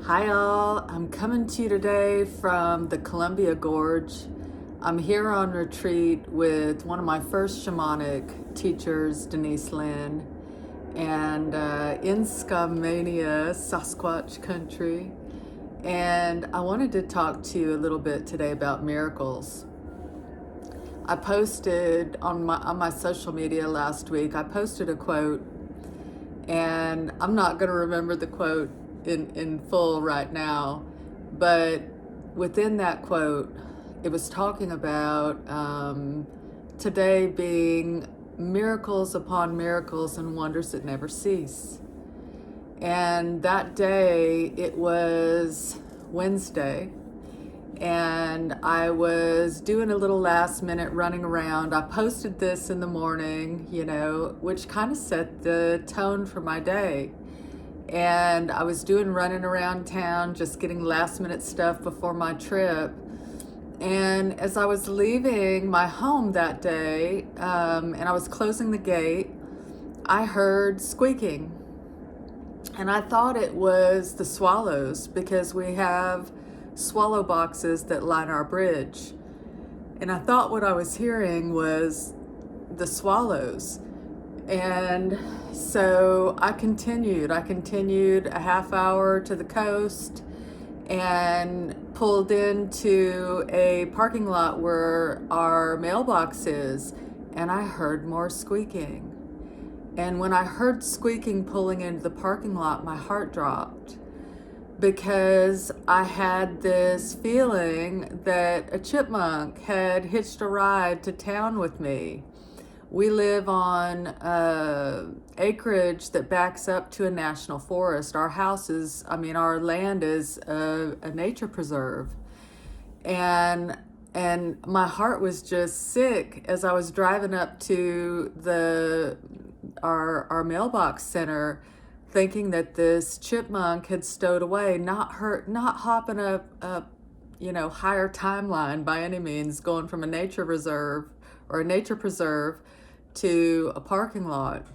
Hi all, I'm coming to you today from the Columbia Gorge. I'm here on retreat with one of my first shamanic teachers, Denise Lynn, and in Skamania, Sasquatch country. And I wanted to talk to you a little bit today about miracles. I posted on my social media last week, I posted a quote, and I'm not going to remember the quote in full right now, but within that quote, it was talking about today being miracles upon miracles and wonders that never cease. And that day, it was Wednesday, and I was doing a little last minute running around. I posted this in the morning, which kind of set the tone for my day. And I was doing running around town, just getting last minute stuff before my trip. And as I was leaving my home that day, and I was closing the gate, I heard squeaking. And I thought it was the swallows because we have swallow boxes that line our bridge. And I thought what I was hearing was the swallows. And so I continued a half hour to the coast and pulled into a parking lot where our mailbox is, and I heard more squeaking. And when I heard squeaking pulling into the parking lot, my heart dropped because I had this feeling that a chipmunk had hitched a ride to town with me. We live on acreage that backs up to a national forest. Our land is a nature preserve. And my heart was just sick as I was driving up to our mailbox center, thinking that this chipmunk had stowed away, not hopping a higher timeline by any means, going from a nature reserve or a nature preserve to a parking lot.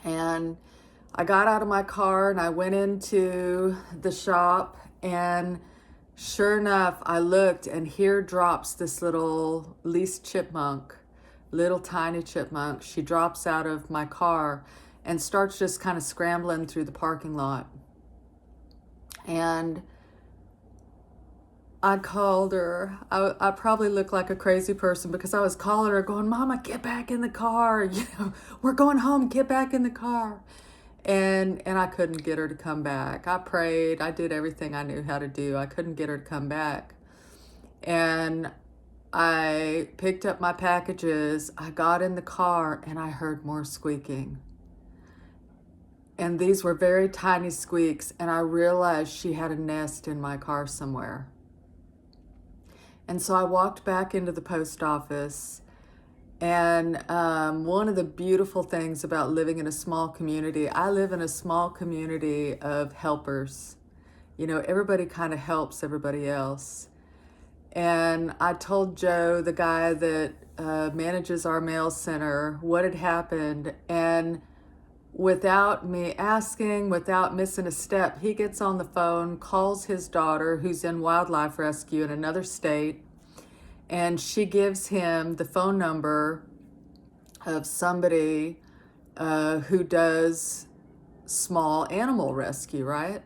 And I got out of my car and I went into the shop, and sure enough, I looked, and here drops this little least chipmunk, little tiny chipmunk. She drops out of my car and starts just kind of scrambling through the parking lot. And I called her. I probably looked like a crazy person because I was calling her going, "Mama, get back in the car. We're going home. Get back in the car." And I couldn't get her to come back. I prayed. I did everything I knew how to do. I couldn't get her to come back. And I picked up my packages. I got in the car and I heard more squeaking. And these were very tiny squeaks, and I realized she had a nest in my car somewhere. And so I walked back into the post office, and one of the beautiful things about living in a small community, I live in a small community of helpers. Everybody kind of helps everybody else. And I told Joe, the guy that manages our mail center, what had happened, and without me asking, without missing a step, he gets on the phone, calls his daughter, who's in wildlife rescue in another state, and she gives him the phone number of somebody who does small animal rescue, right?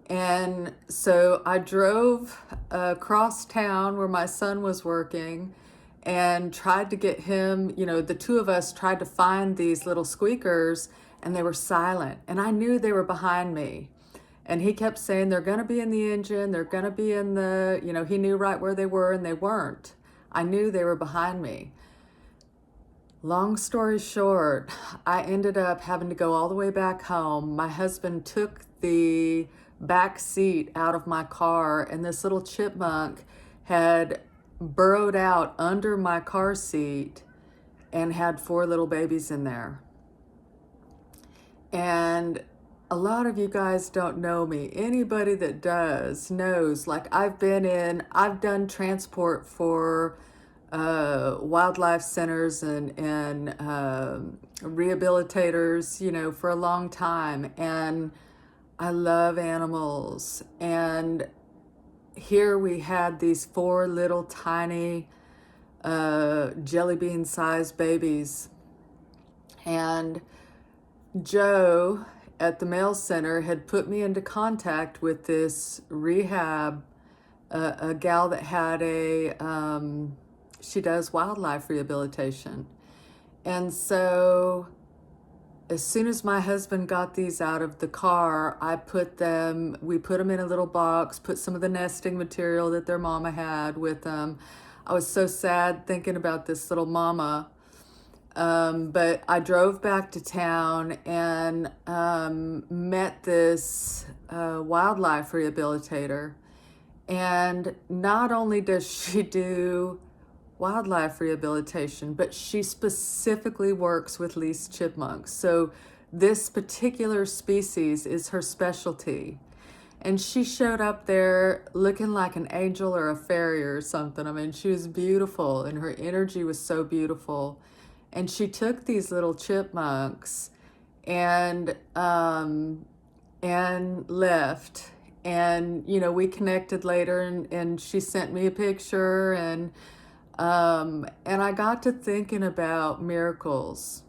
And so I drove across town where my son was working and tried to get him, the two of us tried to find these little squeakers, and they were silent. And I knew they were behind me. And he kept saying, they're going to be in the engine, they're going to be in the, he knew right where they were, and they weren't. I knew they were behind me. Long story short, I ended up having to go all the way back home. My husband took the back seat out of my car, and this little chipmunk had burrowed out under my car seat and had 4 little babies in there. And a lot of you guys don't know me. Anybody that does knows, like I've done transport for wildlife centers and rehabilitators, for a long time. And I love animals. And here we had these 4 little tiny jelly bean sized babies. And Joe at the mail center had put me into contact with this rehab, a gal that had she does wildlife rehabilitation. And so as soon as my husband got these out of the car, we put them in a little box, put some of the nesting material that their mama had with them. I was so sad thinking about this little mama. But I drove back to town and met this wildlife rehabilitator. And not only does she do wildlife rehabilitation, but she specifically works with least chipmunks. So this particular species is her specialty. And she showed up there looking like an angel or a fairy or something. I mean, she was beautiful and her energy was so beautiful. And she took these little chipmunks and left. And, you know, we connected later and she sent me a picture and I got to thinking about miracles.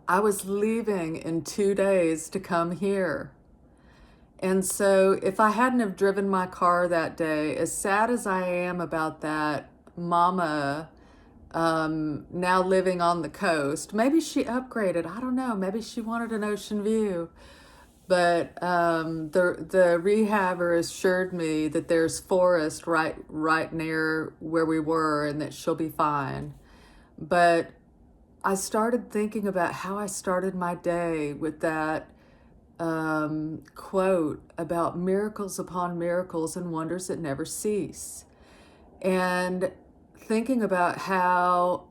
I was leaving in 2 days to come here. And so if I hadn't have driven my car that day, as sad as I am about that mama now living on the coast, maybe she upgraded, I don't know, maybe she wanted an ocean view. But the rehabber assured me that there's forest right near where we were and that she'll be fine. But I started thinking about how I started my day with that quote about miracles upon miracles and wonders that never cease. And thinking about how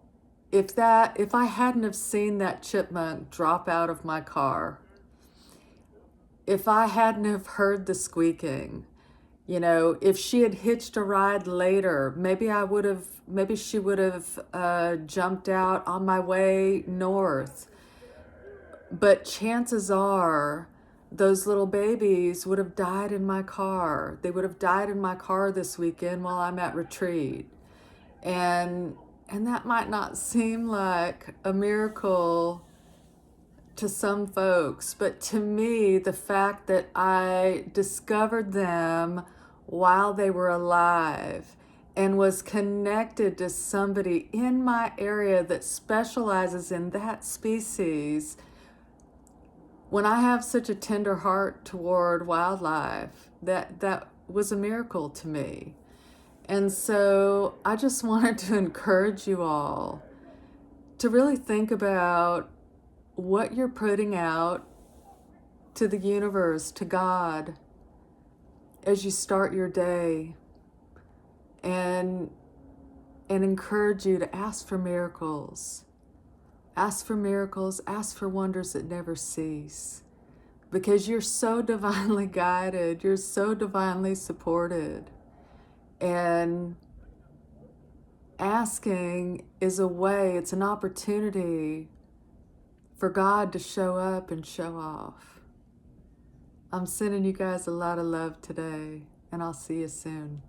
if I hadn't have seen that chipmunk drop out of my car, if I hadn't have heard the squeaking, you know, if she had hitched a ride later, maybe she would have jumped out on my way north. But chances are those little babies would have died in my car. They would have died in my car this weekend while I'm at retreat. And that might not seem like a miracle to some folks, but to me, the fact that I discovered them while they were alive and was connected to somebody in my area that specializes in that species, when I have such a tender heart toward wildlife, that was a miracle to me. And so I just wanted to encourage you all to really think about what you're putting out to the universe, to God, as you start your day, and encourage you to ask for miracles. Ask for miracles, ask for wonders that never cease. Because you're so divinely guided, you're so divinely supported. And asking is a way, it's an opportunity for God to show up and show off. I'm sending you guys a lot of love today, and I'll see you soon.